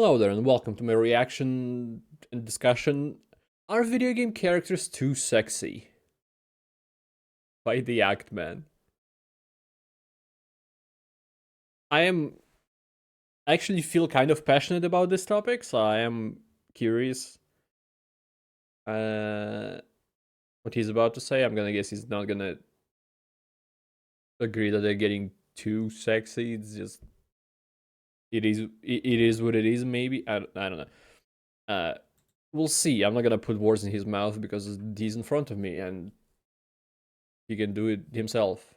Hello there, and welcome to my reaction and discussion. Are video game characters too sexy? By the Act Man. I am actually feel kind of passionate about this topic, so I am curious uh, what he's about to say. I'm gonna guess he's not gonna agree that they're getting too sexy. It's just it is what it is. Maybe I don't know. Uh, we'll see. I'm not gonna put words in his mouth because he's in front of me and he can do it himself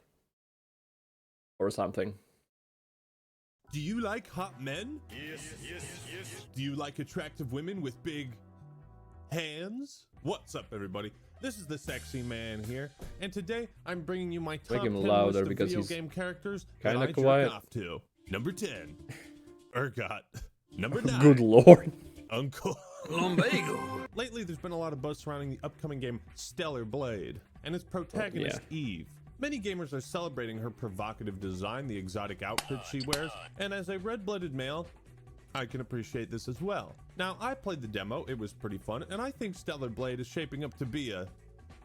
or something. Do you like hot men? Yes. Do you like attractive women with big hands? What's up, everybody? This is the Sexy Man here, and today I'm bringing you my top Make 10 him list louder of because video he's game characters that kind I of jerk quiet. off to. Number 10, Urgot. Number Good 9, lord. Uncle Lumbago. Lately, there's been a lot of buzz surrounding the upcoming game Stellar Blade and its protagonist Eve. Many gamers are celebrating her provocative design, the exotic outfit she wears, and as a red-blooded male, I can appreciate this as well. Now, I played the demo, it was pretty fun, and I think Stellar Blade is shaping up to be a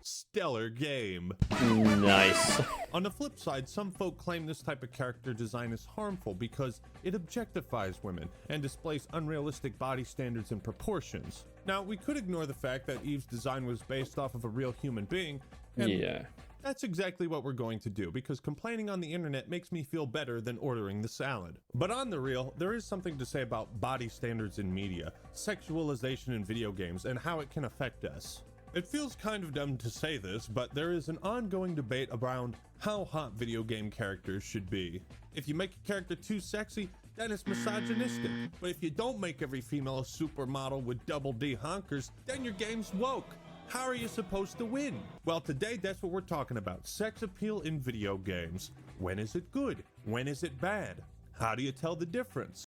stellar game. Nice. On the flip side, some folk claim this type of character design is harmful because it objectifies women and displays unrealistic body standards and proportions. Now, we could ignore the fact that Eve's design was based off of a real human being, and Yeah. that's exactly what we're going to do, because complaining on the internet makes me feel better than ordering the salad. But on the real, there is something to say about body standards in media, sexualization in video games, and how it can affect us. It feels kind of dumb to say this, but there is an ongoing debate around how hot video game characters should be. If you make a character too sexy, then it's misogynistic. But if you don't make every female a supermodel with double D honkers, then your game's woke. How are you supposed to win? Well, today that's what we're talking about. Sex appeal in video games. When is it good? When is it bad? How do you tell the difference?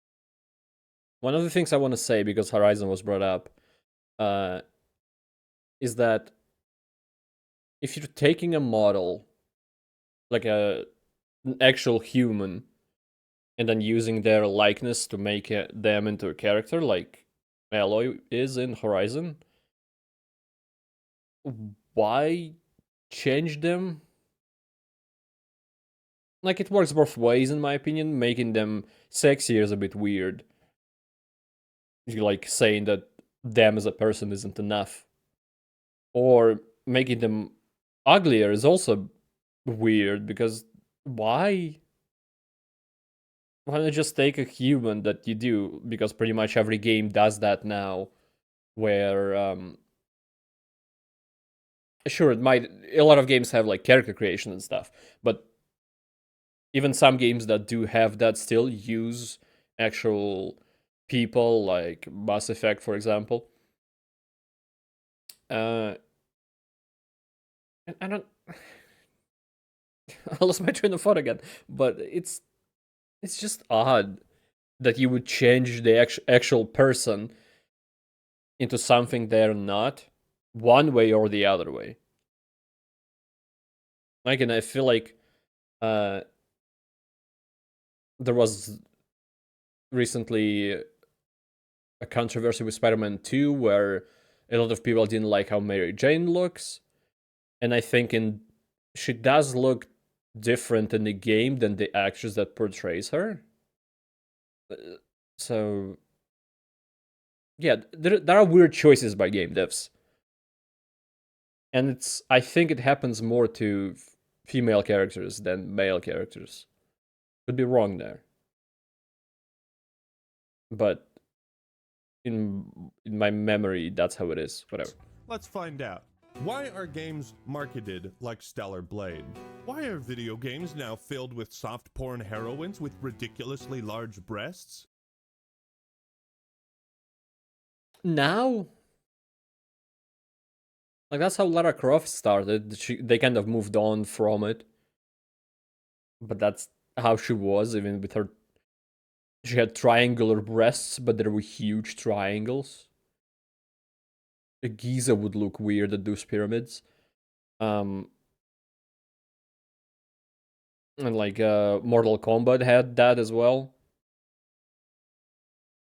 One of the things I want to say, because Horizon was brought up, is that if you're taking a model, like an actual human, and then using their likeness to make them into a character, like Aloy is in Horizon, why change them? Like, it works both ways, in my opinion. Making them sexier is a bit weird. You're like saying that them as a person isn't enough. Or making them uglier is also weird, because why? Why not just take a human that you do? Because pretty much every game does that now, where sure, it might, a lot of games have like character creation and stuff, but even some games that do have that still use actual people, like Mass Effect, for example. And I don't. I lost my train of thought again, but it's just odd that you would change the actual person into something they're not, one way or the other way. Like, and I feel like uh, there was recently a controversy with Spider-Man 2 where a lot of people didn't like how Mary Jane looks, and I think she does look different in the game than the actress that portrays her. So yeah, there are weird choices by game devs, and I think it happens more to female characters than male characters. Could be wrong there, but in my memory, that's how it is. Whatever. Let's find out. Why are games marketed like Stellar Blade? Why are video games now filled with soft porn heroines with ridiculously large breasts? Now, like, that's how Lara Croft started. They kind of moved on from it, but that's how she was. Even with her, she had triangular breasts, but there were huge triangles. A Giza would look weird at those pyramids. Um, and like Mortal Kombat had that as well.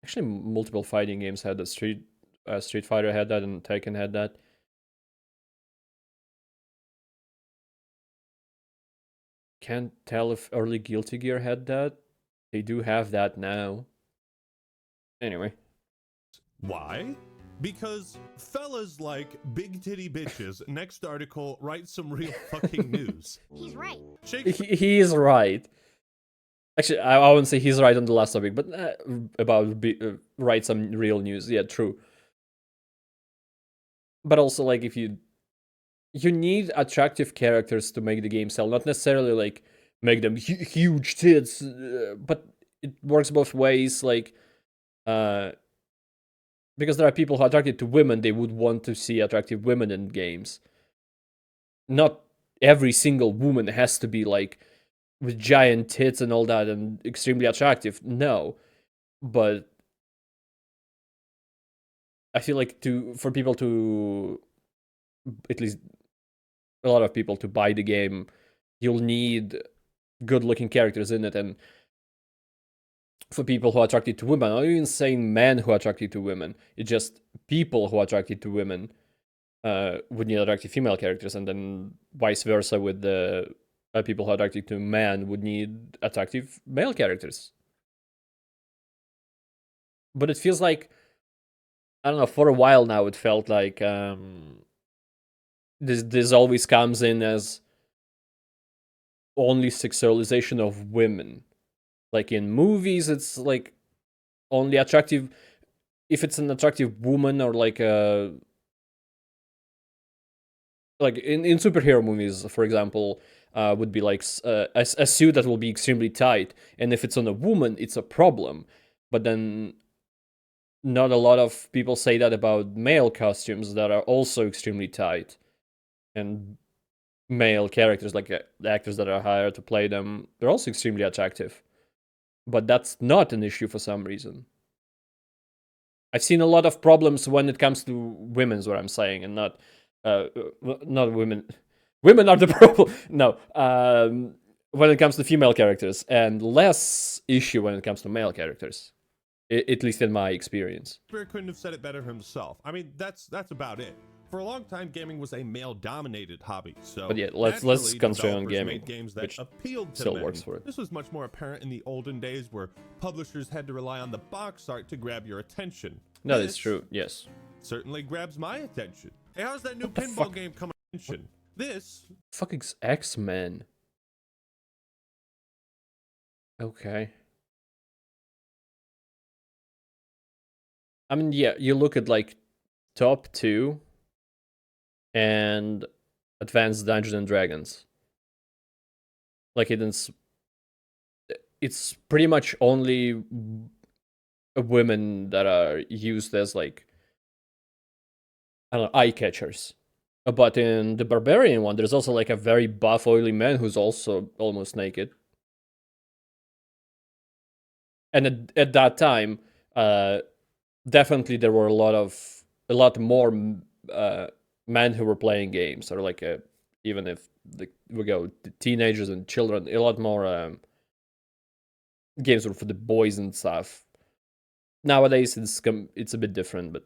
Actually, multiple fighting games had that. Street Fighter had that, and Tekken had that. Can't tell if early Guilty Gear had that. They do have that now. Anyway. Why? Because fellas like big titty bitches. Next article, write some real fucking news. He's right. He is right. Actually, I wouldn't say he's right on the last topic, but about write some real news. Yeah, true. But also, like, if you need attractive characters to make the game sell, not necessarily like make them huge tits, but it works both ways. Like, because there are people who are attracted to women, they would want to see attractive women in games. Not every single woman has to be like with giant tits and all that and extremely attractive. No, but I feel like for people to, at least a lot of people, to buy the game, you'll need good-looking characters in it. And for people who are attracted to women, I'm not even saying men who are attracted to women, it's just people who are attracted to women would need attractive female characters, and then vice versa with the people who are attracted to men would need attractive male characters. But it feels like, I don't know, for a while now it felt like this always comes in as only sexualization of women. Like in movies, it's like only attractive if it's an attractive woman, or like a in superhero movies, for example, would be like a suit that will be extremely tight, and if it's on a woman, it's a problem. But then not a lot of people say that about male costumes that are also extremely tight, and male characters, like the actors that are hired to play them, they're also extremely attractive. But that's not an issue for some reason. I've seen a lot of problems when it comes to women's, what I'm saying, and not women. Women are the problem. No, when it comes to female characters, and less issue when it comes to male characters. At least in my experience. Bear couldn't have said it better himself. I mean, that's about it. For a long time, gaming was a male-dominated hobby. So, but yeah, let's concentrate on gaming, games that which appealed to still men. works for it. This was much more apparent in the olden days, where publishers had to rely on the box art to grab your attention. No, that's true. Yes, certainly grabs my attention. Hey, how's that new what the pinball fuck? game coming? Attention. This fucking X-Men. Okay. I mean, yeah, you look at like top 2 and Advanced Dungeons and Dragons. Like it's pretty much only women that are used as like, I don't know, eye catchers. But in the Barbarian one, there's also like a very buff, oily man who's also almost naked. And at that time, definitely there were a lot more men who were playing games, or like even if we go teenagers and children, a lot more games were for the boys and stuff. Nowadays it's a bit different, but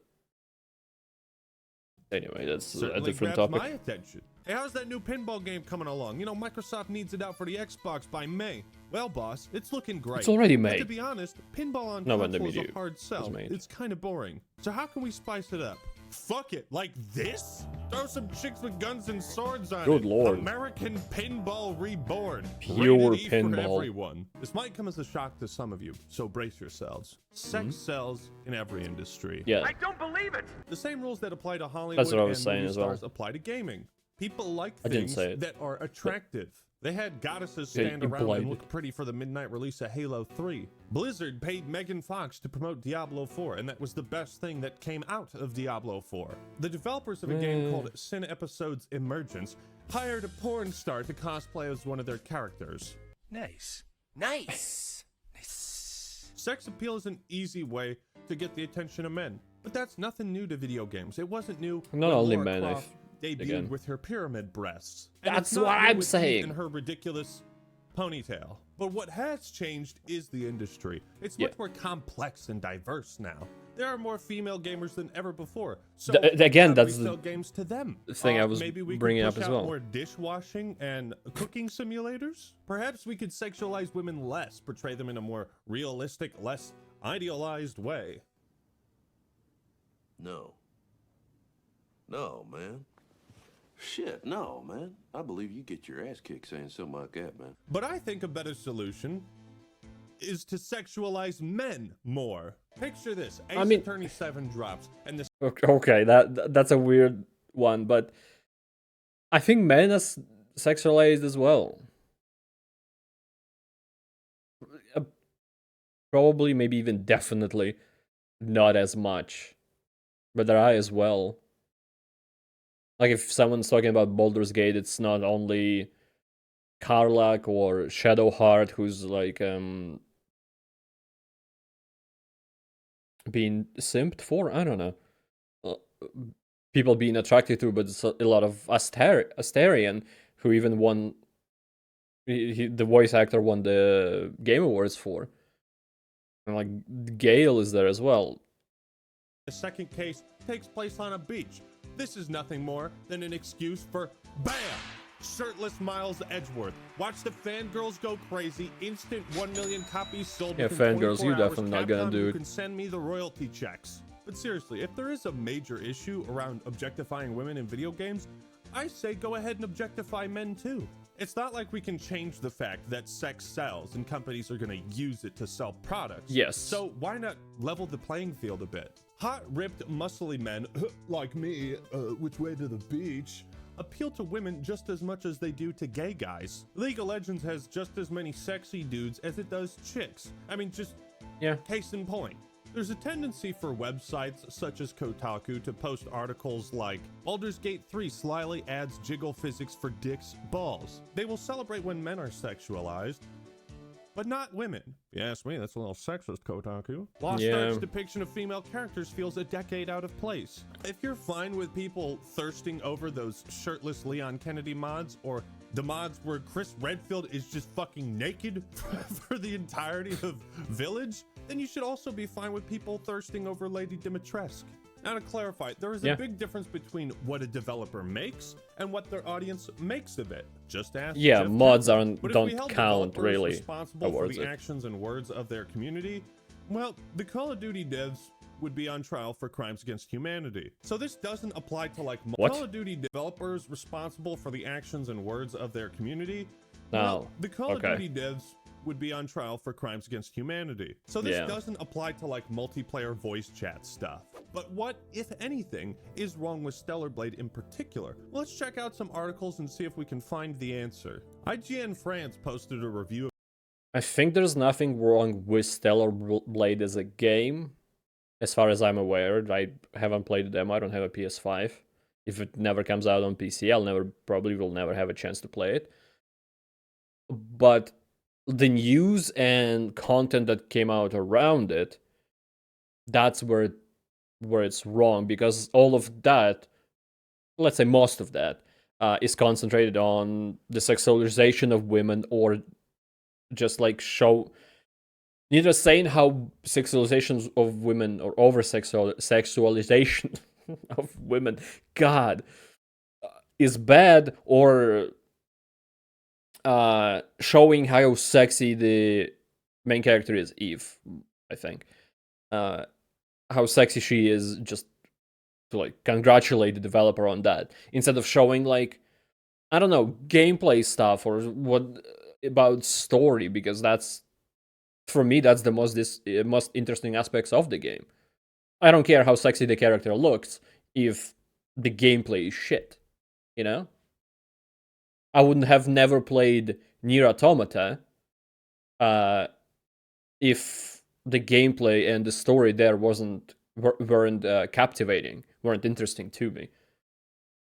anyway, that's certainly a different grabs topic. my attention. Hey, how's that new pinball game coming along? You know, Microsoft needs it out for the Xbox by May. Well, boss, it's looking great. It's already But May. to be honest, pinball on No, when the console is a Midi hard sell. was made. It's kind of boring. So how can we spice it up? Fuck it, like this? Throw some chicks with guns and swords on it. Good lord. American Pinball Reborn. Pure Rated E for pinball. everyone. This might come as a shock to some of you, so brace yourselves. Sex sells in every industry. Yeah, I don't believe it! The same rules that apply to Hollywood That's what I was and saying movie as well. stars apply to gaming. People like I didn't things say it. that are attractive. They had goddesses Yeah, stand you around implied and it. look pretty for the midnight release of Halo 3. Blizzard paid Megan Fox to promote Diablo 4, and that was the best thing that came out of Diablo 4. The developers of a game called Sin Episodes Emergence hired a porn star to cosplay as one of their characters. Nice. Nice. Nice. Sex appeal is an easy way to get the attention of men, but that's nothing new to video games. It wasn't new Not when only Lara men, Croft debuted again. with her pyramid breasts. And That's it's not what new I'm with Eve saying. and her ridiculous ponytail. But what has changed is the industry. It's Yeah. much more complex and diverse now. There are more female gamers than ever before. So Again, how do we that's sell games to them? thing I was Maybe we bringing could up push as out well. more dishwashing and cooking simulators. Perhaps we could sexualize women less, portray them in a more realistic, less idealized way. No. No, man. Shit, no, man. I believe you get your ass kicked saying something like that, man. But I think a better solution is to sexualize men more. Picture this: Ace mean- Attorney 7 drops, and the Okay, that's a weird one, but I think men are sexualized as well. Uh, Probably, maybe even definitely not as much, but there are as well. Like if someone's talking about Baldur's Gate, it's not only Karlach or Shadowheart who's like being simped for. I don't know. Uh, People being attracted to, but it's a lot of Astarion who even won. The voice actor won the Game Awards for. And like Gale is there as well. second case takes place on a beach. This is nothing more than an excuse for BAM! Shirtless Miles Edgeworth. Watch the fangirls go crazy. Instant 1 million copies sold. Yeah, within fangirls, 24 you're hours. definitely not gonna Capcom, do you it. can send me the royalty checks. But seriously, if there is a major issue around objectifying women in video games, I say go ahead and objectify men too. It's not like we can change the fact that sex sells and companies are going to use it to sell products. Yes. So why not level the playing field a bit? Hot, ripped, muscly men like me, which way to the beach, appeal to women just as much as they do to gay guys. League of Legends has just as many sexy dudes as it does chicks. I mean, just Yeah. case in point. There's a tendency for websites such as Kotaku to post articles like Baldur's Gate 3 slyly adds jiggle physics for dicks' balls. They will celebrate when men are sexualized, but not women. If you ask me, that's a little sexist, Kotaku. Lost Yeah. Ark's depiction of female characters feels a decade out of place. If you're fine with people thirsting over those shirtless Leon Kennedy mods, or the mods where Chris Redfield is just fucking naked for the entirety of Village, then you should also be fine with people thirsting over Lady Dimitrescu. Now to clarify, there is a Yeah. big difference between what a developer makes and what their audience makes of it. Just ask Yeah, Jeff mods Kaplan. aren't But if don't we held count developers really responsible for towards the it. actions and words of their community, well, the Call of Duty devs would be on trial for crimes against humanity. So this doesn't apply to like What? Call of Duty developers responsible for the actions and words of their community. No. Well, the Call Okay. of Duty devs would be on trial for crimes against humanity. So this Yeah. doesn't apply to like multiplayer voice chat stuff. But what, if anything, is wrong with Stellar Blade in particular? Let's check out some articles and see if we can find the answer. IGN France posted a review I think there's nothing wrong with Stellar Blade as a game, as far as I'm aware. I haven't played the demo. I don't have a PS5. If it never comes out on PC, probably will never have a chance to play it. But the news and content that came out around it, that's where it's wrong, because all of that, let's say most of that, is concentrated on the sexualization of women, or just like show neither saying how sexualization of women or over sexualization of women, God, is bad, or showing how sexy the main character is, Eve, I think. How sexy she is, just to like congratulate the developer on that, instead of showing like, I don't know, gameplay stuff or what about story, because that's, for me, that's the most interesting aspects of the game. I don't care how sexy the character looks if the gameplay is shit, you know? I wouldn't have never played Nier Automata if the gameplay and the story there weren't captivating, weren't interesting to me.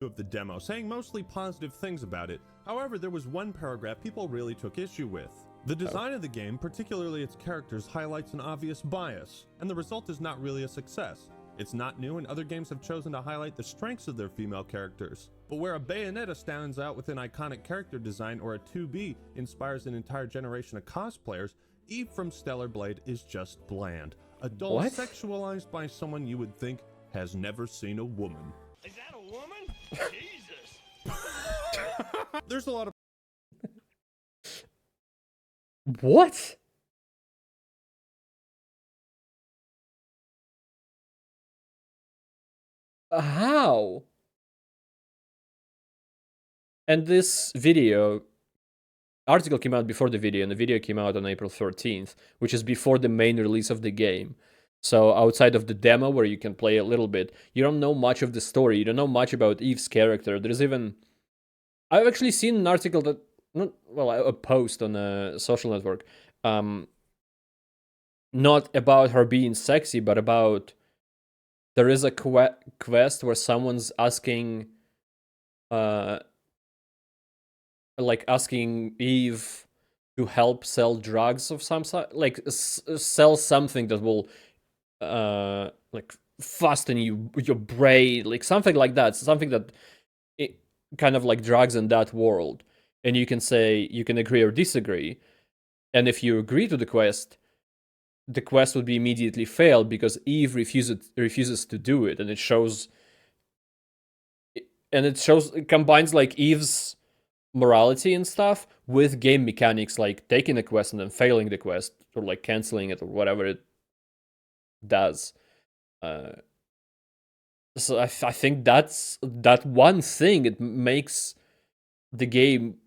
of the demo, saying mostly positive things about it. However, there was one paragraph people really took issue with. The design of the game, particularly its characters, highlights an obvious bias, and the result is not really a success. It's not new, and other games have chosen to highlight the strengths of their female characters. But But where a Bayonetta stands out with an iconic character design or a 2B inspires an entire generation of cosplayers, Eve from Stellar Blade is just bland. A doll What? sexualized by someone you would think has never seen a woman. Is that a woman? Jesus. There's a lot of What? How? And this article came out before the video, and the video came out on April 13th, which is before the main release of the game. So outside of the demo, where you can play a little bit, you don't know much of the story. You don't know much about Eve's character. There's even... I've actually seen an article that... a post on a social network. Not about her being sexy, but about... There is a quest where someone's asking... asking Eve to help sell drugs of some sort, like sell something that will fasten your brain, like something like that, something that kind of like drugs in that world. And you can say, you can agree or disagree, and if you agree to the quest would be immediately failed because Eve refuses to do it. And it combines like Eve's morality and stuff with game mechanics, like taking a quest and then failing the quest, or like canceling it, or whatever it does. So I think that's that one thing. It makes the game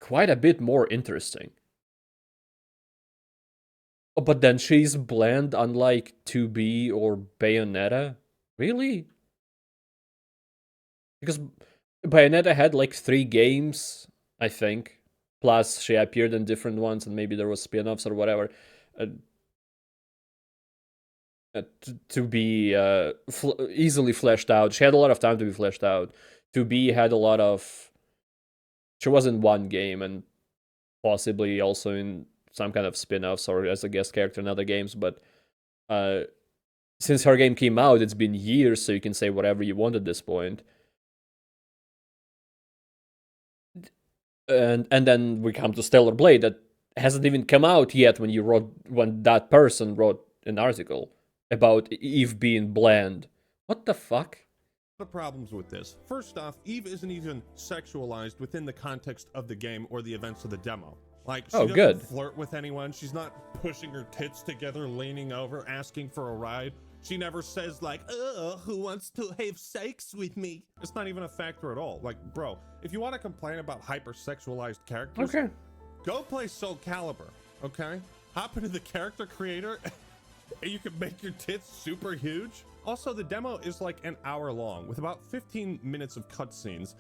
quite a bit more interesting. Oh, but then she's bland, unlike 2B or Bayonetta? Really? Because Bayonetta had like 3 games, I think. Plus, she appeared in different ones, and maybe there was spin-offs or whatever. To be easily fleshed out. She had a lot of time to be fleshed out. 2B had a lot of... She was in one game, and possibly also in some kind of spin-offs or as a guest character in other games, but since her game came out, it's been years, so you can say whatever you want at this point. And then we come to Stellar Blade that hasn't even come out yet when that person wrote an article about Eve being bland. What the fuck? The problems with this. First off, Eve isn't even sexualized within the context of the game or the events of the demo. Like, she doesn't flirt with anyone. She's not pushing her tits together, leaning over, asking for a ride. She never says, like, who wants to have sex with me? It's not even a factor at all. Like, bro, if you want to complain about hypersexualized characters, go play Soul Calibur, okay? Hop into the character creator, and you can make your tits super huge. Also, the demo is like an hour long with about 15 minutes of cutscenes.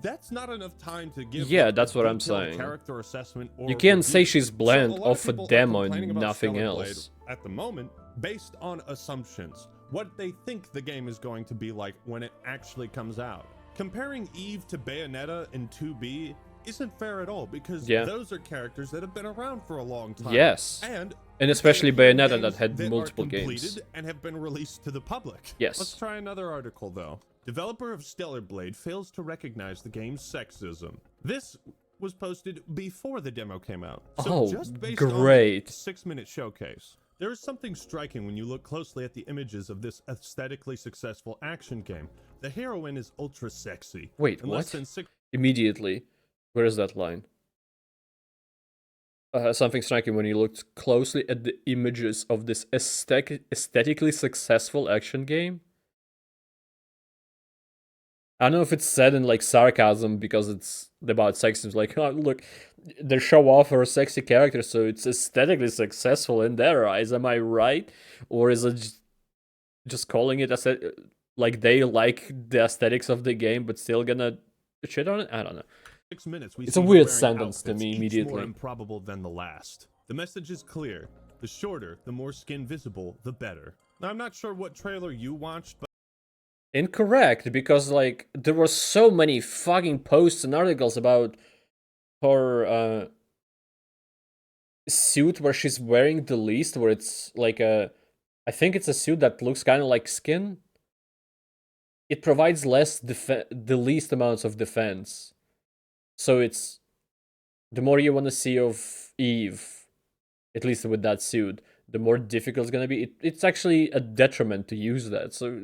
That's not enough time to give. Yeah, that's what I'm saying. Character assessment. Or you can't review. say she's bland off a people demo are and nothing else. At the moment, based on assumptions, what they think the game is going to be like when it actually comes out. Comparing Eve to Bayonetta and 2B isn't fair at all, because those are characters that have been around for a long time. Yes. And especially Bayonetta that had multiple games. And have been released to the public. Yes. Let's try another article though. Developer of Stellar Blade fails to recognize the game's sexism. This was posted before the demo came out. So just based on the 6-minute showcase. There is something striking when you look closely at the images of this aesthetically successful action game. The heroine is ultra sexy. Wait, what? Immediately. Where is that line? Something striking when you looked closely at the images of this aesthetically successful action game. I don't know if it's said in like sarcasm because it's about sexism. Like, oh, look, they show off her sexy character, so it's aesthetically successful in their eyes. Am I right? Or is it just calling it like they like the aesthetics of the game, but still gonna shit on it? I don't know. 6 minutes. It's a weird sentence to me immediately. More improbable than the last. The message is clear. The shorter, the more skin visible, the better. Now, I'm not sure what trailer you watched, but incorrect, because like there were so many fucking posts and articles about her suit where she's wearing the least, where it's like I think it's a suit that looks kind of like skin. it provides the least amounts of defense. So it's the more you want to see of Eve, at least with that suit, the more difficult it's gonna be. It's actually a detriment to use that. So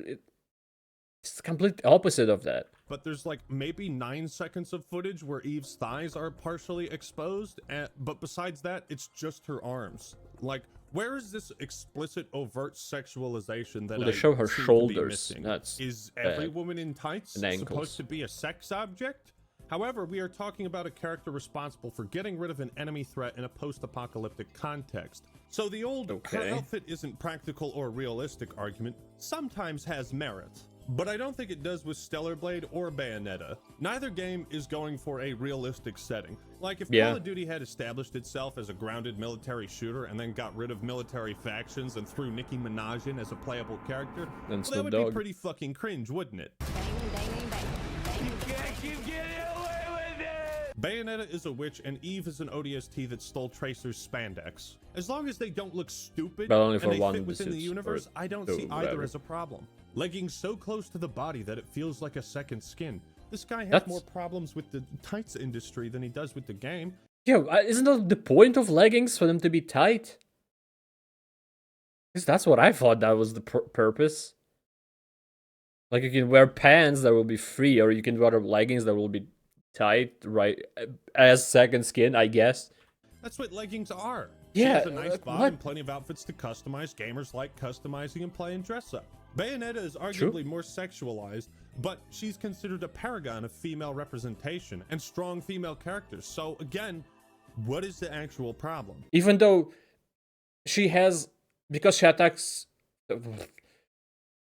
it's the complete opposite of that. But there's like maybe 9 seconds of footage where Eve's thighs are partially exposed, but besides that, it's just her arms. Like, where is this explicit, overt sexualization that Well, they I show her seem to be shoulders. missing? That's Is every bad. woman in tights And ankles. supposed to be a sex object? However, we are talking about a character responsible for getting rid of an enemy threat in a post-apocalyptic context. So the old her Okay. outfit isn't practical or realistic argument sometimes has merit. But I don't think it does with Stellar Blade or Bayonetta. Neither game is going for a realistic setting. Like if Call of Duty had established itself as a grounded military shooter and then got rid of military factions and threw Nicki Minaj in as a playable character, And well, that Snoop would Dogg. be pretty fucking cringe, wouldn't it? You can't keep getting away with it! Bayonetta is a witch and Eve is an ODST that stole Tracer's spandex. As long as they don't look stupid But only and for they one fit of the within the suits, universe, or I don't two, see either whatever. as a problem. Leggings so close to the body that it feels like a second skin. This guy has That's- more problems with the tights industry than he does with the game. Yo, isn't that the point of leggings, for them to be tight? Because that's what I thought that was the purpose. Like, you can wear pants that will be free, or you can wear leggings that will be tight, right? As second skin, I guess. That's what leggings are. Yeah, She has a nice like, bod what? and plenty of outfits to customize. Gamers like customizing and playing dress up. Bayonetta is arguably more sexualized, but she's considered a paragon of female representation and strong female characters. So again, what is the actual problem? Even though she has, because she attacks,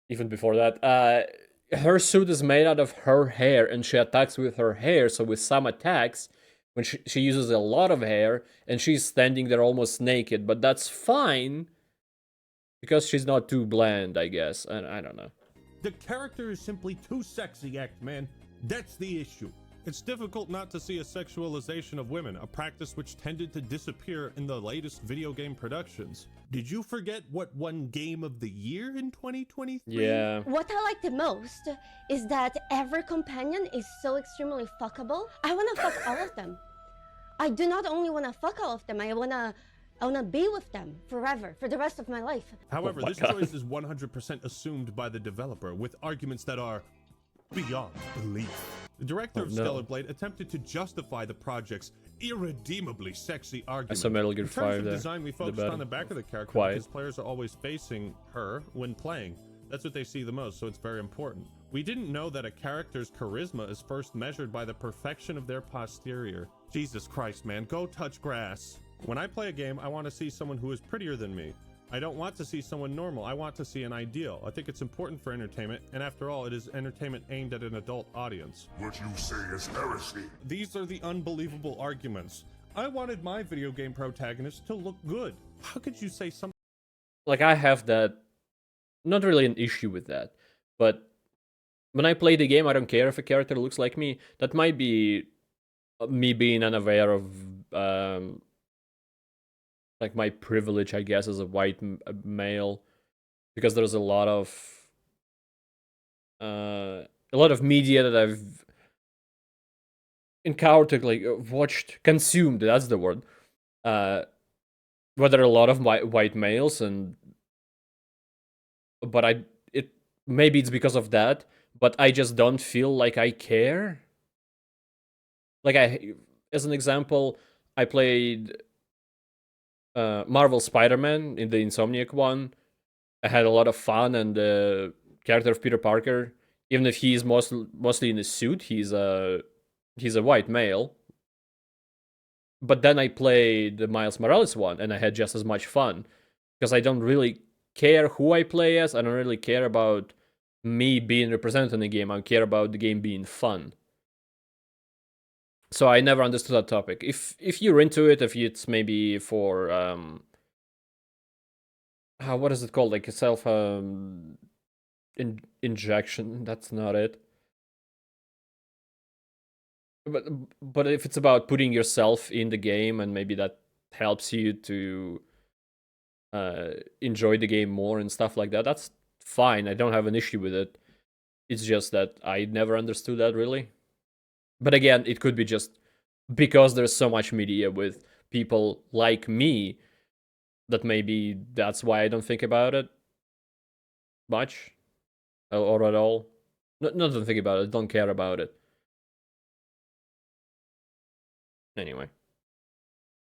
even before that, her suit is made out of her hair, and she attacks with her hair. So with some attacks, when she uses a lot of hair, and she's standing there almost naked, but that's fine because she's not too bland, I guess. And I don't know. The character is simply too sexy, man. That's the issue. It's difficult not to see a sexualization of women, a practice which tended to disappear in the latest video game productions. Did you forget what won Game of the Year in 2023? Yeah. What I like the most is that every companion is so extremely fuckable. I wanna fuck all of them. I do not only wanna fuck all of them, I wanna be with them forever, for the rest of my life. However, Oh my this God. choice is 100% assumed by the developer, with arguments that are beyond belief. The director Oh, of no. Stellar Blade attempted to justify the project's irredeemably sexy argument. saw Metal Gear In terms 5 of there, design, we the focused battle. on the back of the character Quiet. because players are always facing her when playing. That's what they see the most, so it's very important. We didn't know that a character's charisma is first measured by the perfection of their posterior. Jesus Christ, man, go touch grass. When I play a game, I want to see someone who is prettier than me. I don't want to see someone normal. I want to see an ideal. I think it's important for entertainment, and after all, it is entertainment aimed at an adult audience. What you say is heresy. These are the unbelievable arguments. I wanted my video game protagonist to look good. How could you say something Like, I have that, not really an issue with that, but when I play the game, I don't care if a character looks like me. That might be me being unaware of, like, my privilege, I guess, as a white male, because there's a lot of media that I've encountered, like, watched, consumed, that's the word, whether a lot of white males, and but maybe it's because of that, but I just don't feel like I care. Like, as an example, I played Marvel Spider-Man in the Insomniac one. I had a lot of fun, and the character of Peter Parker, even if he's mostly in a suit, he's a white male. But then I played the Miles Morales one, and I had just as much fun, because I don't really care who I play as. I don't really care about me being represented in the game. I care about the game being fun. So I never understood that topic. If you're into it, if it's maybe for what is it called? Like a self injection. That's not it. But if it's about putting yourself in the game, and maybe that helps you to enjoy the game more and stuff like that, that's fine. I don't have an issue with it. It's just that I never understood that really. But again, it could be just because there's so much media with people like me that maybe that's why I don't think about it much or at all. Not don't think about it, don't care about it. Anyway.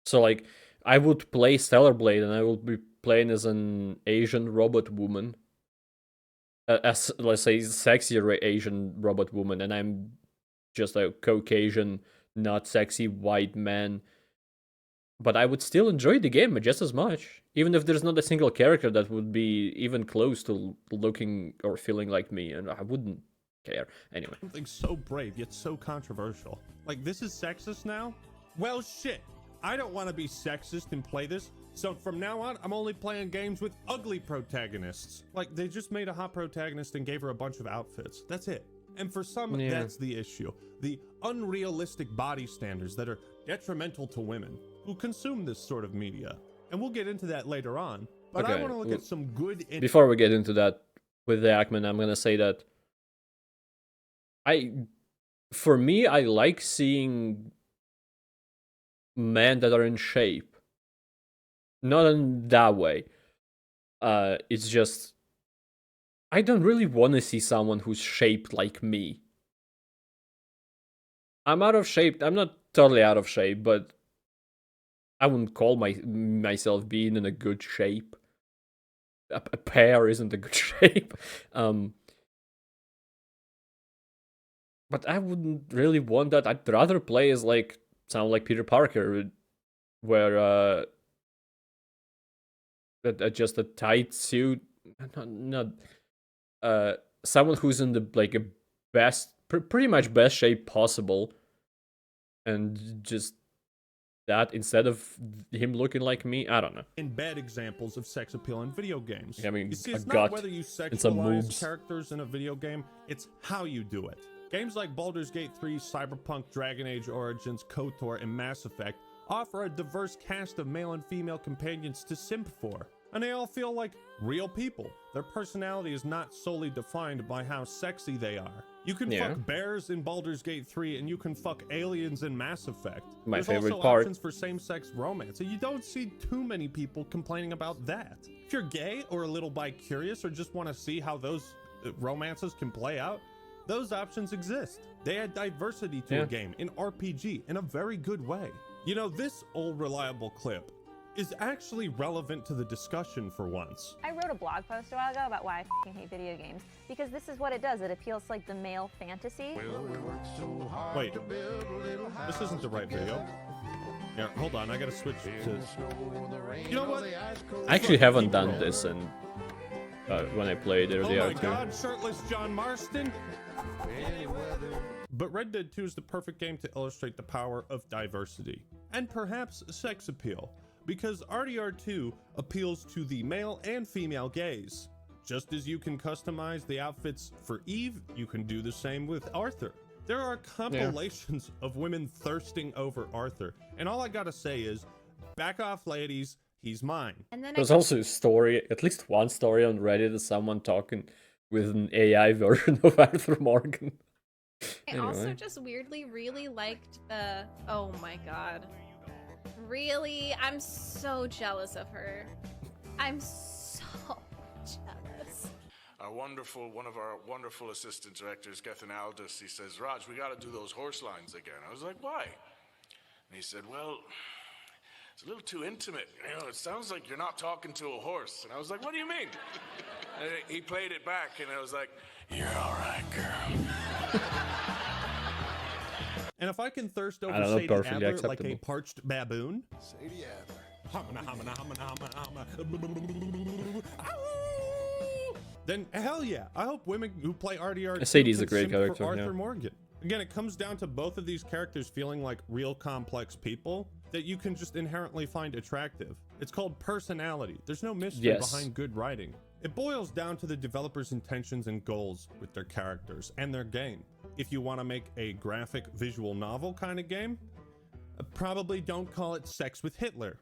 So like I would play Stellar Blade and I would be playing as an Asian robot woman. As let's say sexier Asian robot woman, and I'm just a Caucasian, not sexy white man. But I would still enjoy the game just as much, even if there's not a single character that would be even close to looking or feeling like me, and I wouldn't care. Anyway. Something so brave yet so controversial. Like, this is sexist now? Well, shit. I don't want to be sexist and play this, so from now on, I'm only playing games with ugly protagonists. Like, they just made a hot protagonist and gave her a bunch of outfits. That's it. And for some, Yeah. that's the issue. The unrealistic body standards that are detrimental to women who consume this sort of media. And we'll get into that later on. But I Okay, want to look at some good... Before we get into that with the Ackman, I'm gonna say that for me, I like seeing men that are in shape. Not in that way. It's just I don't really want to see someone who's shaped like me. I'm out of shape. I'm not totally out of shape, but I wouldn't call myself being in a good shape. A pear isn't a good shape. But I wouldn't really want that. I'd rather play as like sound like Peter Parker, where just a tight suit, not someone who's in the like a best, pretty much best shape possible, and just that instead of him looking like me. I don't know. In bad examples of sex appeal in video games. I mean, you see, a it's gut not whether you and some sexualize moves. characters in a video game, it's how you do it. Games like Baldur's Gate 3, Cyberpunk, Dragon Age Origins, KOTOR, and Mass Effect offer a diverse cast of male and female companions to simp for. And they all feel like real people. Their personality is not solely defined by how sexy they are. You can fuck bears in Baldur's Gate 3 and you can fuck aliens in Mass Effect. My There's favorite also part. options for same-sex romance, and you don't see too many people complaining about that. If you're gay or a little bi-curious or just want to see how those romances can play out, those options exist. They add diversity to a game, in RPG, in a very good way. You know, this old reliable clip is actually relevant to the discussion for once. I wrote a blog post a while ago about why I f***ing hate video games, because this is what it does. It appeals to like the male fantasy. Wait, this isn't the right video. Yeah, hold on, I gotta switch to... You know what? I actually haven't done this, and when I played Oh earlier my too. god, shirtless John Marston! But Red Dead 2 is the perfect game to illustrate the power of diversity, and perhaps sex appeal, because RDR2 appeals to the male and female gaze. Just as you can customize the outfits for Eve, you can do the same with Arthur. There are compilations of women thirsting over Arthur, and all I gotta say is, back off ladies, he's mine. And then There's also a story, at least one story on Reddit of someone talking with an AI version of Arthur Morgan. I also just weirdly really liked the... Oh my god. Really? I'm so jealous of her. I'm so jealous. One of our wonderful assistant directors, Gethin Aldous, he says, Raj, we got to do those horse lines again. I was like, why? And he said, well, it's a little too intimate. You know, it sounds like you're not talking to a horse. And I was like, what do you mean? And he played it back, and I was like, you're all right, girl. And if I can thirst over I don't know, Sadie perfectly Adler like acceptable. a parched baboon, Sadie Adler. then hell yeah, I hope women who play RDR Sadie's a can great simp for character, Arthur yeah. Morgan. Again, it comes down to both of these characters feeling like real complex people that you can just inherently find attractive. It's called personality. There's no mystery behind good writing. It boils down to the developer's intentions and goals with their characters and their game. If you want to make a graphic visual novel kind of game, probably don't call it Sex with Hitler.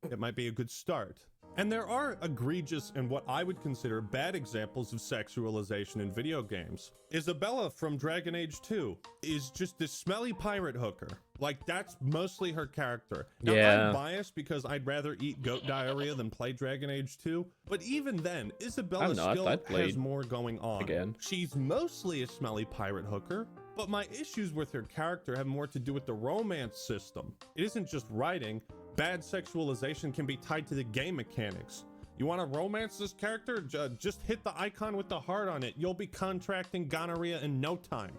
It might be a good start. And there are egregious and what I would consider bad examples of sexualization in video games. Isabella from Dragon Age 2 is just this smelly pirate hooker. Like, that's mostly her character. Now, Yeah. I'm biased because I'd rather eat goat diarrhea than play Dragon Age 2, but even then, Isabella I'm not. still I'd played has more going on. again. She's mostly a smelly pirate hooker, but my issues with her character have more to do with the romance system. It isn't just writing. Bad sexualization can be tied to the game mechanics. You want to romance this character? Just hit the icon with the heart on it. You'll be contracting gonorrhea in no time.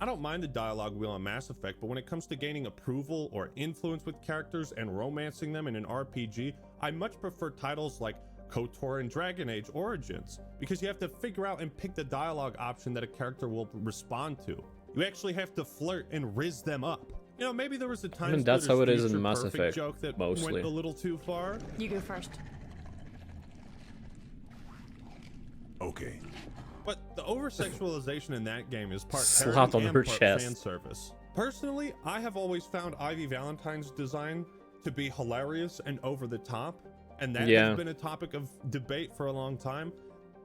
I don't mind the dialogue wheel on Mass Effect, but when it comes to gaining approval or influence with characters and romancing them in an RPG, I much prefer titles like KOTOR and Dragon Age Origins, because you have to figure out and pick the dialogue option that a character will respond to. You actually have to flirt and riz them up. You know, maybe there was a time. I mean, that's how it is in Mass Perfect Effect, joke that mostly. went a little too far. You go first. Okay. But the over-sexualization in that game is part Slap parody on and her part chest. fan service. Personally, I have always found Ivy Valentine's design to be hilarious and over the top, and that Yeah. has been a topic of debate for a long time.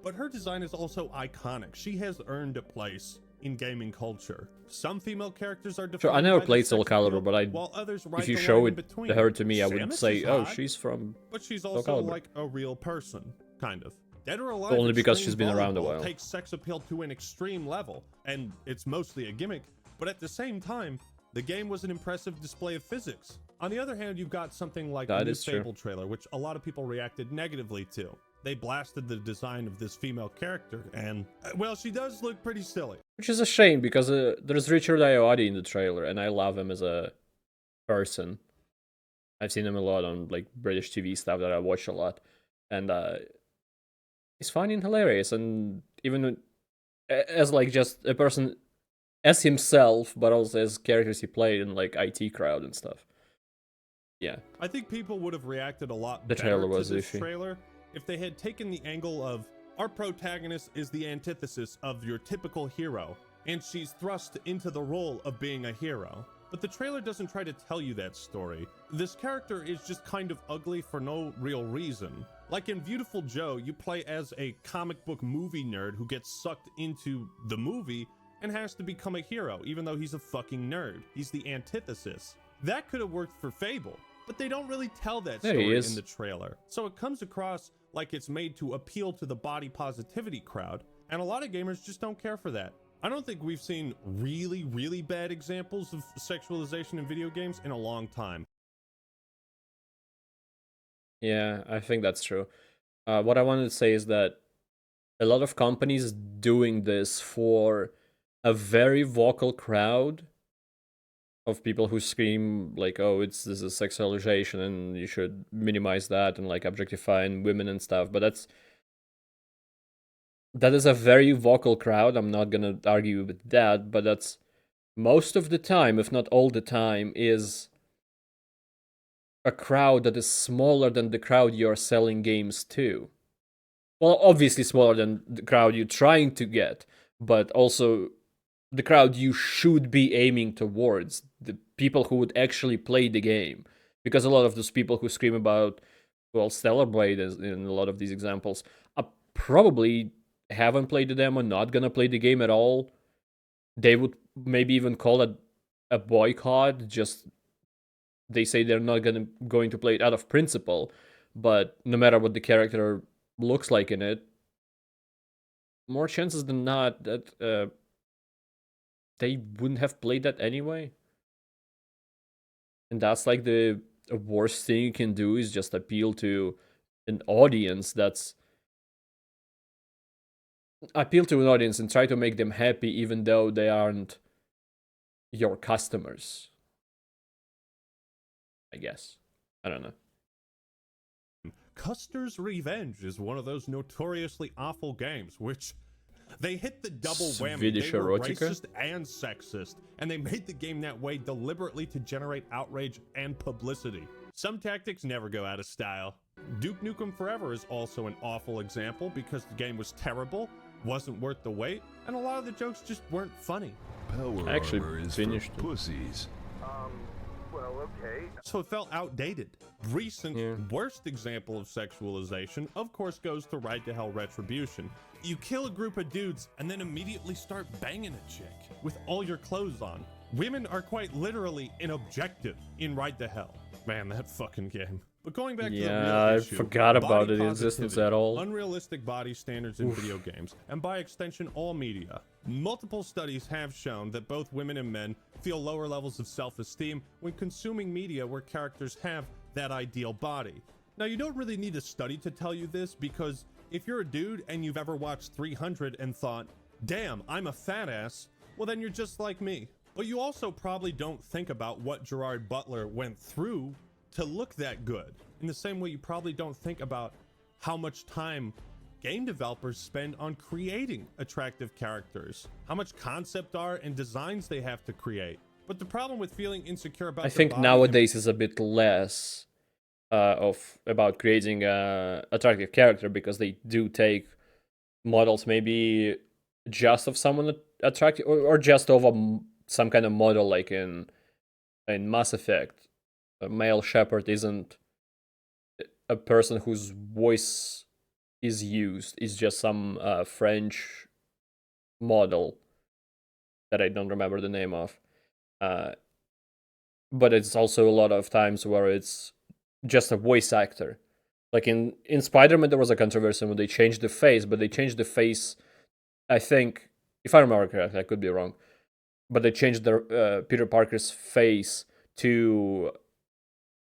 But her design is also iconic. She has earned a place in gaming culture. Some female characters are defined Sure, I never by the played Soul sex appeal, Calibur, but while others if ride you the show line in it between. her to me, I would Samus say, is oh, hot, she's from but she's Soul also Calibur. like a real person, kind of. Dead or Alive Only because Extreme she's been around a Volleyball while. takes sex appeal to an extreme level, and it's mostly a gimmick, but at the same time, the game was an impressive display of physics. On the other hand, you've got something like That the new is true. Fable trailer, which a lot of people reacted negatively to. They blasted the design of this female character, and, well, she does look pretty silly. Which is a shame, because there's Richard Ayoade in the trailer, and I love him as a person. I've seen him a lot on like British TV stuff that I watch a lot, and he's funny and hilarious, and even as like just a person as himself, but also as characters he played in like IT Crowd and stuff. Yeah, I think people would have reacted a lot The better trailer to was this iffy. trailer if they had taken the angle of our protagonist is the antithesis of your typical hero, and she's thrust into the role of being a hero. But the trailer doesn't try to tell you that story. This character is just kind of ugly for no real reason. Like in Beautiful Joe, you play as a comic book movie nerd who gets sucked into the movie and has to become a hero, even though he's a fucking nerd. He's the antithesis. That could have worked for Fable, but they don't really tell that There he story is. in the trailer. So it comes across like it's made to appeal to the body positivity crowd, and a lot of gamers just don't care for that. I don't think we've seen really, really bad examples of sexualization in video games in a long time. yeah, I think that's true. What I wanted to say is that a lot of companies doing this for a very vocal crowd of people who scream like, "Oh, this is sexualization, and you should minimize that," and like objectifying women and stuff. But that is a very vocal crowd. I'm not gonna argue with that, but that's most of the time, if not all the time, is a crowd that is smaller than the crowd you're selling games to. Well, obviously smaller than the crowd you're trying to get, but also the crowd you should be aiming towards, the people who would actually play the game. Because a lot of those people who scream about, well, Stellar Blade is in a lot of these examples, probably haven't played the demo, not gonna play the game at all. They would maybe even call it a boycott, just they say they're not going to play it out of principle, but no matter what the character looks like in it, more chances than not that they wouldn't have played that anyway. And that's like the worst thing you can do, is just appeal to an audience and try to make them happy even though they aren't your customers, I guess. I don't know. Custer's Revenge is one of those notoriously awful games, which they hit the double whammy. Swedish They were erotica? racist and sexist, and they made the game that way deliberately to generate outrage and publicity. Some tactics never go out of style. Duke Nukem Forever is also an awful example because the game was terrible, wasn't worth the wait, and a lot of the jokes just weren't funny. Power I actually armor is finished for it. pussies. Well, So it felt outdated. Recent worst example of sexualization, of course, goes to Ride to Hell Retribution. You kill a group of dudes and then immediately start banging a chick with all your clothes on. Women are quite literally an objective in Ride to Hell. Man, that fucking game. But going back to the real I issue, forgot about body its existence positivity, at all. Unrealistic body standards in video games, and by extension, all media. Multiple studies have shown that both women and men feel lower levels of self-esteem when consuming media where characters have that ideal body. Now, you don't really need a study to tell you this, because if you're a dude and you've ever watched 300 and thought, damn, I'm a fat ass, well then you're just like me. But you also probably don't think about what Gerard Butler went through to look that good. In the same way you probably don't think about how much time game developers spend on creating attractive characters, how much concept art and designs they have to create. But the problem with feeling insecure about I think body nowadays is a bit less about creating a attractive character, because they do take models maybe just of someone attractive, or just of some kind of model, like in Mass Effect. A male shepherd isn't a person whose voice is used. It's just some French model that I don't remember the name of. But it's also a lot of times where it's just a voice actor. Like in Spider-Man, there was a controversy when they changed the face, but they changed the face, I think, if I remember correctly, I could be wrong, but they changed the Peter Parker's face to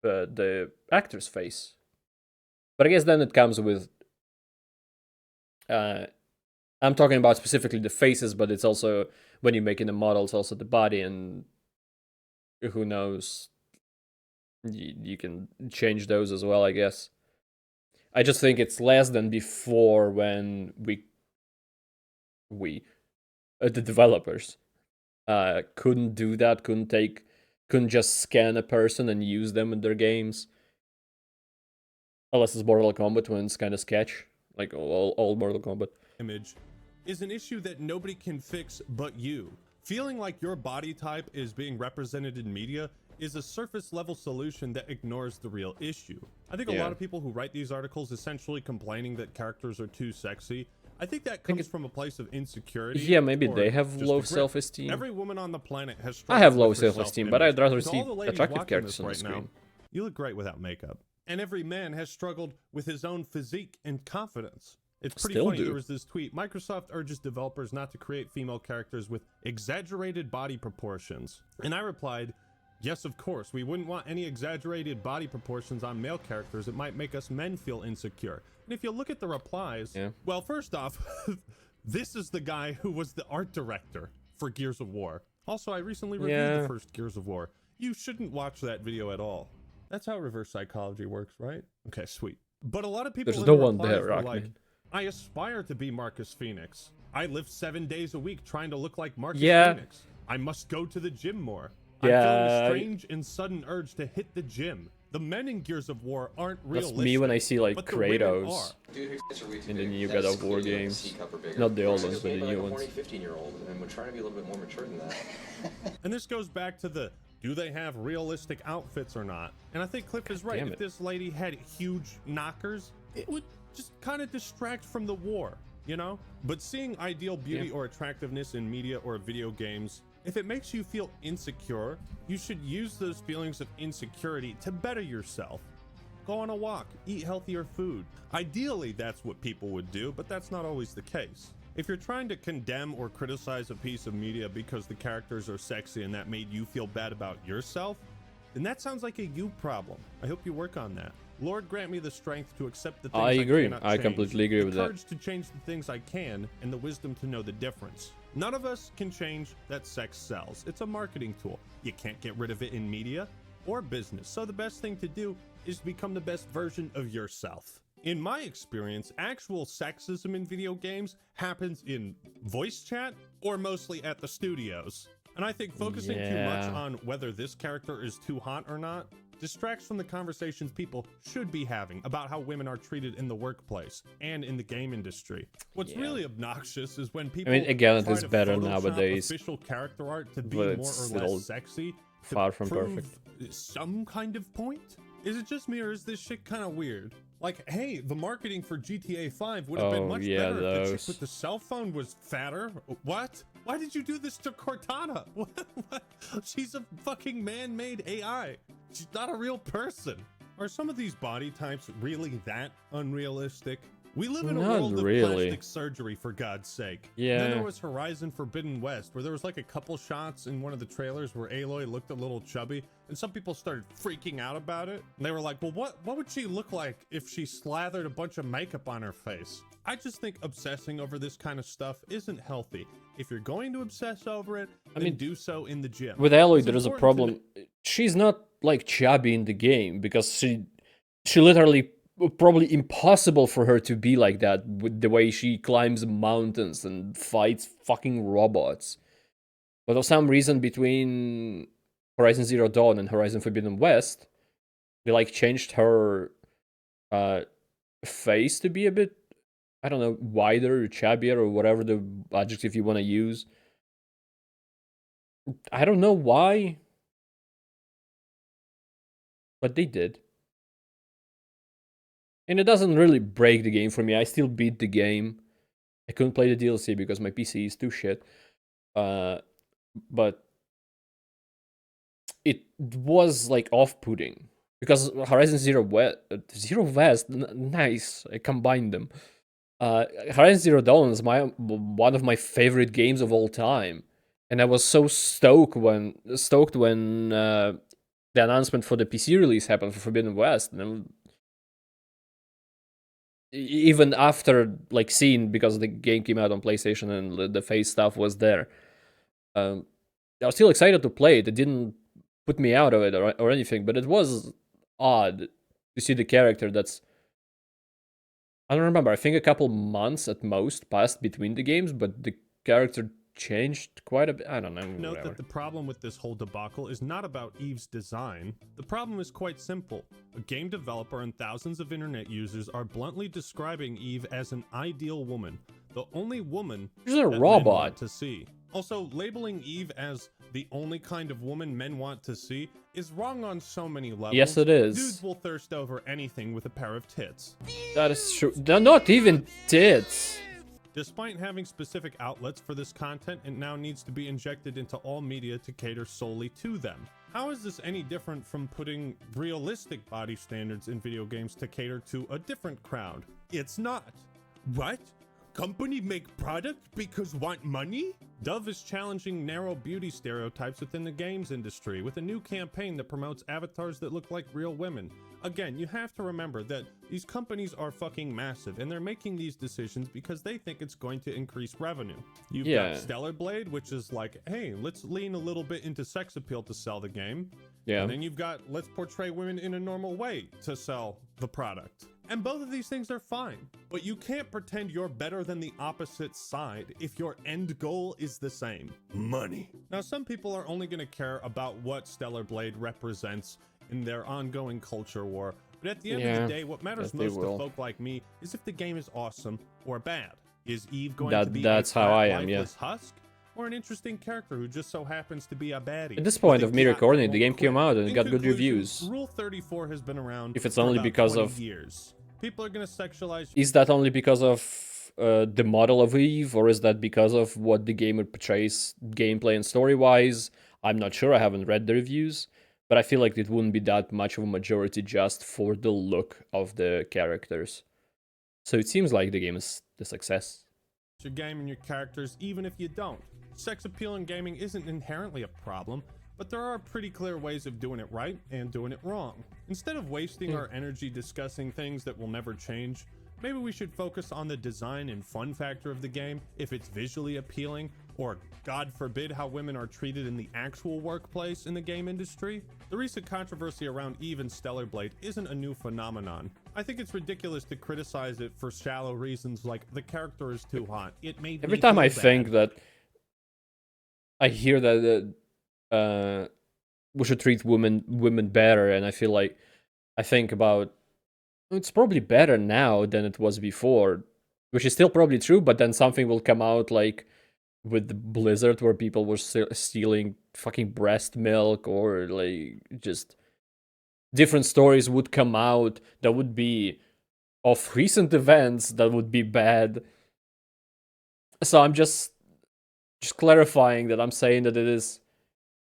the actor's face. But I guess then it comes with I'm talking about specifically the faces, but it's also when you're making the models, also the body, and who knows, you can change those as well, I guess. I just think it's less than before, when the developers couldn't do that, couldn't just scan a person and use them in their games. Unless it's Mortal Kombat, when it's kind of sketch, like all Mortal Kombat. image is an issue that nobody can fix but you. Feeling like your body type is being represented in media is a surface level solution that ignores the real issue. I think a lot of people who write these articles essentially complaining that characters are too sexy, I think that comes from a place of insecurity. Yeah, maybe or they have just low a grip. self-esteem. Every woman on the planet has I have struggled low with her self-esteem, but I'd self-image. rather To see all the ladies attractive watching characters this on the right now, screen. you look great without makeup. And every man has struggled with his own physique and confidence. It's pretty Still funny. do. There was this tweet: Microsoft urges developers not to create female characters with exaggerated body proportions. And I replied, yes, of course. We wouldn't want any exaggerated body proportions on male characters. It might make us men feel insecure. And if you look at the replies, well, first off, this is the guy who was the art director for Gears of War. Also, I recently reviewed the first Gears of War. You shouldn't watch that video at all. That's how reverse psychology works, right? Okay, sweet. But a lot of people There's in no the one replies there, were like, Rockman. I aspire to be Marcus Phoenix. I live 7 days a week trying to look like Marcus Yeah. Phoenix. I must go to the gym more. Yeah. I'm feeling a strange and sudden urge to hit the gym. The men in Gears of War aren't That's realistic. me when I see like but the women Kratos are. in the new God of War games. Not the old ones, but the new ones. 15-year-old, and we're trying to be a little bit more mature than that. And this goes back to the, do they have realistic outfits or not? And I think Cliff is right. damn If it. this lady had huge knockers, it would just kind of distract from the war, you know? But seeing ideal beauty or attractiveness in media or video games, if it makes you feel insecure, you should use those feelings of insecurity to better yourself. Go on a walk, eat healthier food. Ideally, that's what people would do, but that's not always the case. If you're trying to condemn or criticize a piece of media because the characters are sexy and that made you feel bad about yourself, then that sounds like a you problem. I hope you work on that. Lord, grant me the strength to accept the things I agree. cannot I change, completely agree the with that. courage to change the things I can, and the wisdom to know the difference. None of us can change that sex sells. It's a marketing tool. You can't get rid of it in media or business. So the best thing to do is to become the best version of yourself. In my experience, actual sexism in video games happens in voice chat or mostly at the studios. And I think focusing too much on whether this character is too hot or not distracts from the conversations people should be having about how women are treated in the workplace and in the game industry. What's really obnoxious is when people again, it try is to better Photoshop nowadays, official character art to be but more it's or still less sexy Far from prove perfect. some kind of point? Is it just me, or is this shit kind of weird? Like, hey, the marketing for GTA 5 would have been Oh, much yeah, better if the chick those. with the cell phone was fatter. What? Why did you do this to Cortana? What? She's a fucking man-made AI. She's not a real person. Are some of these body types really that unrealistic? We live in a Not world of really. plastic surgery, for God's sake. Yeah. Then there was Horizon Forbidden West, where there was like a couple shots in one of the trailers where Aloy looked a little chubby, and some people started freaking out about it. And they were like, well, what would she look like if she slathered a bunch of makeup on her face? I just think obsessing over this kind of stuff isn't healthy. If you're going to obsess over it, then do so in the gym. With Aloy, It's there is a important to problem. She's not like chubby in the game because she literally probably impossible for her to be like that with the way she climbs mountains and fights fucking robots. But for some reason, between Horizon Zero Dawn and Horizon Forbidden West, they like changed her face to be a bit, I don't know, wider or chubbier or whatever the adjective you want to use. I don't know why, but they did. And it doesn't really break the game for me. I still beat the game. I couldn't play the DLC because my PC is too shit. But it was like off-putting because Horizon Zero West, nice. I combined them. Horizon Zero Dawn is one of my favorite games of all time, and I was so stoked when the announcement for the PC release happened for Forbidden West, and even after like seeing, because the game came out on PlayStation and the face stuff was there, I was still excited to play it. It didn't put me out of it or anything, but it was odd to see the character that's, I don't remember, I think a couple months at most passed between the games, but the character changed quite a bit. I don't know. Note whatever. that the problem with this whole debacle is not about Eve's design. The problem is quite simple. A game developer and thousands of internet users are bluntly describing Eve as an ideal woman, the only woman She's a that men robot. want to see. Also, labeling Eve as the only kind of woman men want to see is wrong on so many levels. Yes, it is. Dudes will thirst over anything with a pair of tits. That is true. They're not even tits. Despite having specific outlets for this content, it now needs to be injected into all media to cater solely to them. How is this any different from putting realistic body standards in video games to cater to a different crowd? It's not. What? Company make product because want money? Dove is challenging narrow beauty stereotypes within the games industry with a new campaign that promotes avatars that look like real women. Again, you have to remember that these companies are fucking massive, and they're making these decisions because they think it's going to increase revenue. You've got Stellar Blade, which is like, hey, let's lean a little bit into sex appeal to sell the game. Yeah. And then you've got, let's portray women in a normal way to sell the product. And both of these things are fine, but you can't pretend you're better than the opposite side if your end goal is the same: money. Now, some people are only going to care about what Stellar Blade represents in their ongoing culture war, but at the end of the day, what matters most to folk like me is if the game is awesome or bad. Is Eve going to be that's a how I fat, am, lifeless husk, or an interesting character who just so happens to be a baddie? At this point with of a me plot recording it, that the game won't came quit? out and In got good conclusion, reviews. Rule 34 has been around If it's for only about because 20 of- years. People are going to sexualize. Is that only because of the model of Eve, or is that because of what the game portrays gameplay and story-wise? I'm not sure, I haven't read the reviews, but I feel like it wouldn't be that much of a majority just for the look of the characters. So it seems like the game is the success. Your game and your characters, even if you don't. Sex appeal in gaming isn't inherently a problem, but there are pretty clear ways of doing it right and doing it wrong. Instead of wasting our energy discussing things that will never change, maybe we should focus on the design and fun factor of the game, if it's visually appealing, or God forbid how women are treated in the actual workplace in the game industry. The recent controversy around Eve and Stellar Blade isn't a new phenomenon. I think it's ridiculous to criticize it for shallow reasons like the character is too hot. It made Every me time feel I bad. think that I hear that we should treat women better, and I feel like I think about it's probably better now than it was before, which is still probably true, but then something will come out like with Blizzard where people were stealing fucking breast milk, or like just different stories would come out that would be of recent events that would be bad. So I'm just clarifying that I'm saying that it is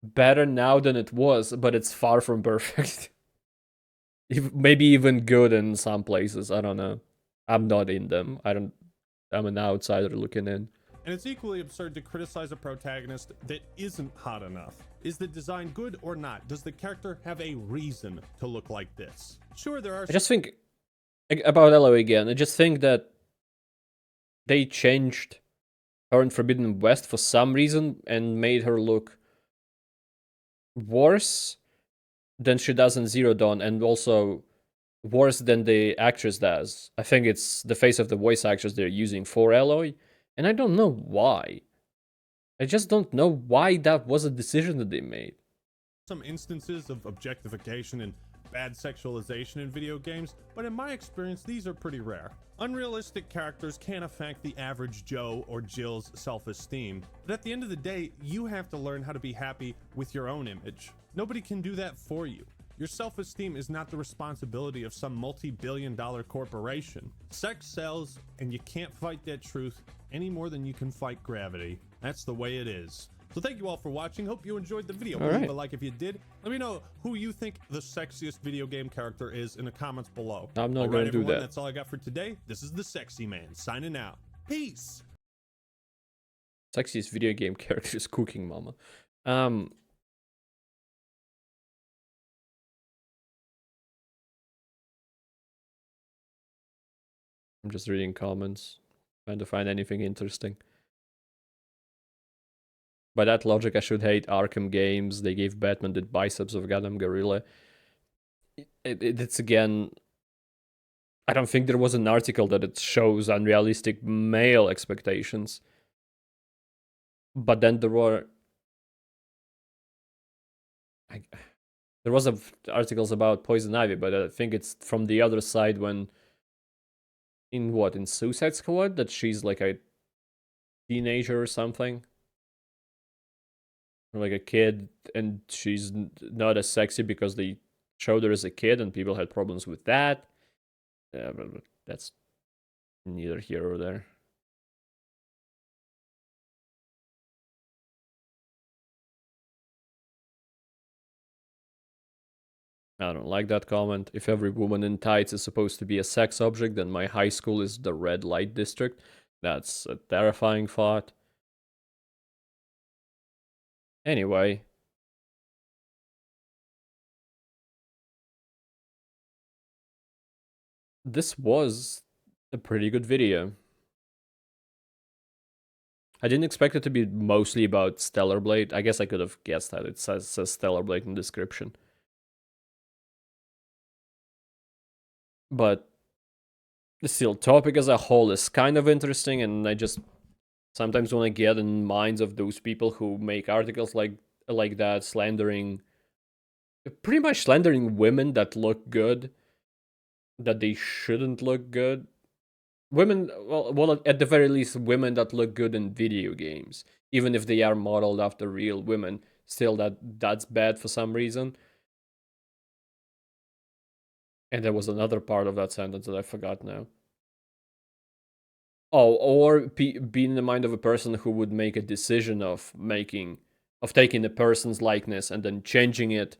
better now than it was, but it's far from perfect. Maybe even good in some places. I don't know. I'm not in them. I'm an outsider looking in. And it's equally absurd to criticize a protagonist that isn't hot enough. Is the design good or not? Does the character have a reason to look like this? Sure, there are. I just think about Elo again. I just think that they changed her in Forbidden West for some reason and made her look worse than she does in Zero Dawn, and also worse than the actress does. I think it's the face of the voice actress they're using for Aloy, and I don't know why. I just don't know why that was a decision that they made. Some instances of objectification and bad sexualization in video games, but in my experience, these are pretty rare. Unrealistic characters can affect the average Joe or Jill's self-esteem, but at the end of the day, you have to learn how to be happy with your own image. Nobody can do that for you. Your self-esteem is not the responsibility of some multi-billion-dollar corporation. Sex sells, and you can't fight that truth any more than you can fight gravity. That's the way it is. So thank you all for watching. Hope you enjoyed the video. Leave a like if you did. Let me know who you think the sexiest video game character is in the comments below. I'm not going to do that. That's all I got for today. This is the Sexy Man signing out. Peace. Sexiest video game character is Cooking Mama. I'm just reading comments, trying to find anything interesting. By that logic, I should hate Arkham games. They gave Batman the biceps of Gotham Gorilla. It's again... I don't think there was an article that it shows unrealistic male expectations. But then there were... there was articles about Poison Ivy, but I think it's from the other side when... in Suicide Squad? That she's like a teenager or something? Or like a kid, and she's not as sexy because they showed her as a kid and people had problems with that. Yeah, but that's neither here or there. I don't like that comment. If every woman in tights is supposed to be a sex object, then my high school is the red light district. That's a terrifying thought. Anyway. This was a pretty good video. I didn't expect it to be mostly about Stellar Blade. I guess I could have guessed that. It says Stellar Blade in the description. But the still topic as a whole is kind of interesting, and I just sometimes want to get in minds of those people who make articles like that, pretty much slandering women that look good, that they shouldn't look good. Women, well, at the very least, women that look good in video games, even if they are modeled after real women, still that's bad for some reason. And there was another part of that sentence that I forgot now. Oh, or be in the mind of a person who would make a decision of taking a person's likeness and then changing it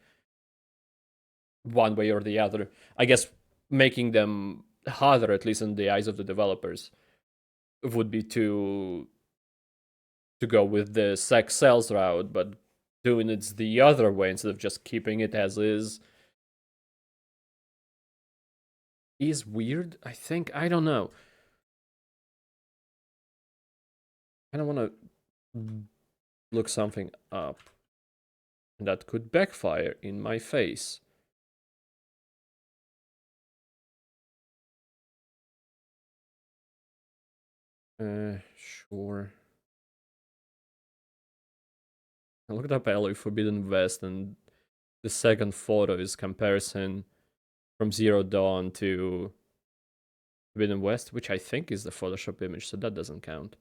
one way or the other. I guess making them harder, at least in the eyes of the developers, would be to go with the sex sells route, but doing it the other way instead of just keeping it as is weird, I think. I don't know. I don't want to look something up that could backfire in my face. Sure. I looked up Aloy Forbidden West, and the second photo is comparison from Zero Dawn to Forbidden West, which I think is the Photoshop image, so that doesn't count.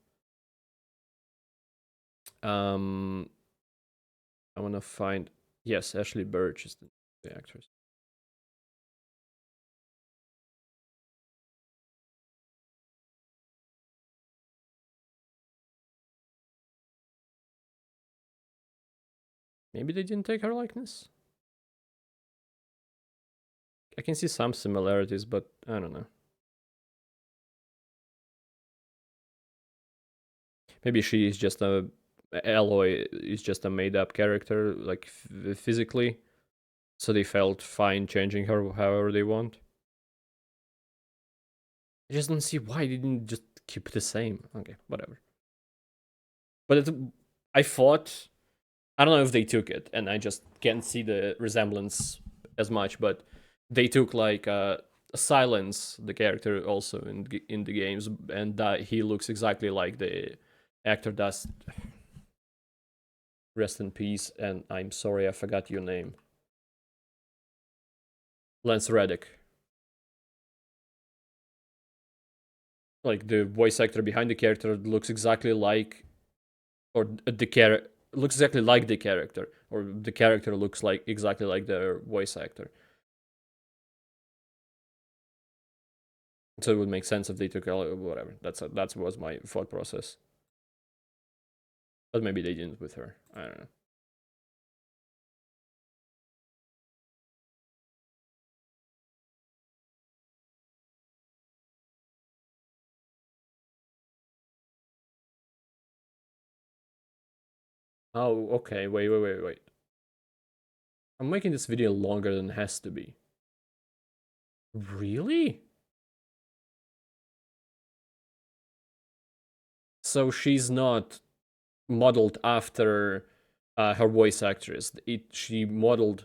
I want to find. Yes, Ashley Birch is the actress. Maybe they didn't take her likeness. I can see some similarities, but I don't know. Maybe she is just a Alloy is just a made-up character, like physically, so they felt fine changing her however they want. I just don't see why they didn't just keep it the same. Okay, whatever. But I thought, I don't know if they took it, and I just can't see the resemblance as much, but they took like Silence, the character also in the games, and that he looks exactly like the actor does. Rest in peace, and I'm sorry I forgot your name. Lance Reddick. Like the voice actor behind the character looks exactly like, or the character looks exactly like the character, or the character looks like exactly like the voice actor. So it would make sense if they took whatever. That was my thought process. But maybe they didn't with her. I don't know. Oh, okay. Wait. I'm making this video longer than it has to be. Really? So she's not modeled after her voice actress. She modeled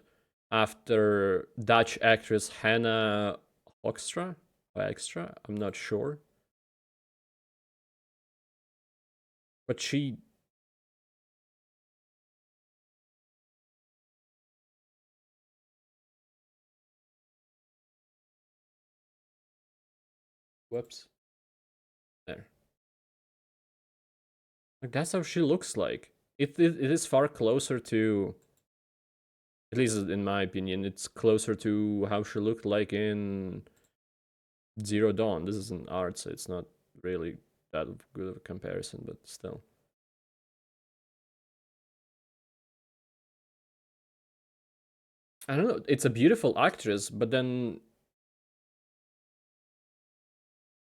after Dutch actress Hannah Hoekstra. I'm not sure. But she. Whoops. There. Like, that's how she looks like. It is far closer to, at least in my opinion, it's closer to how she looked like in Zero Dawn. This is an art, so it's not really that good of a comparison, but still. I don't know. It's a beautiful actress, but then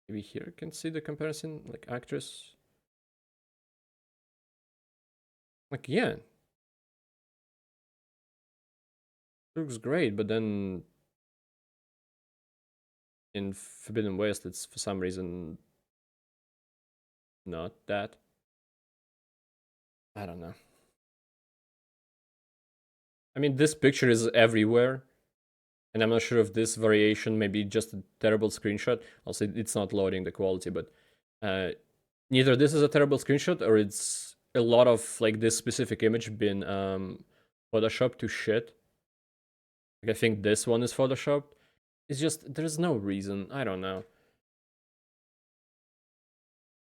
maybe here you can see the comparison, like actress. Like, yeah, looks great, but then in Forbidden West, it's for some reason not that. I don't know. I mean, this picture is everywhere, and I'm not sure if this variation may be just a terrible screenshot. Also, it's not loading the quality, but neither this is a terrible screenshot or it's a lot of like this specific image been photoshopped to shit. Like, I think this one is photoshopped. It's just, there's no reason. I don't know.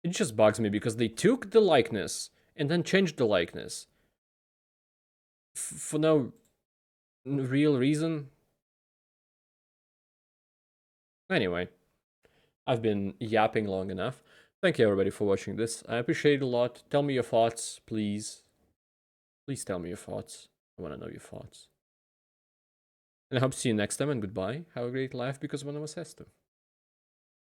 It just bugs me because they took the likeness and then changed the likeness. For no real reason. Anyway, I've been yapping long enough. Thank you everybody for watching this. I appreciate it a lot. Tell me your thoughts, please. Please tell me your thoughts. I want to know your thoughts. And I hope to see you next time, and goodbye. Have a great life because one of us has to.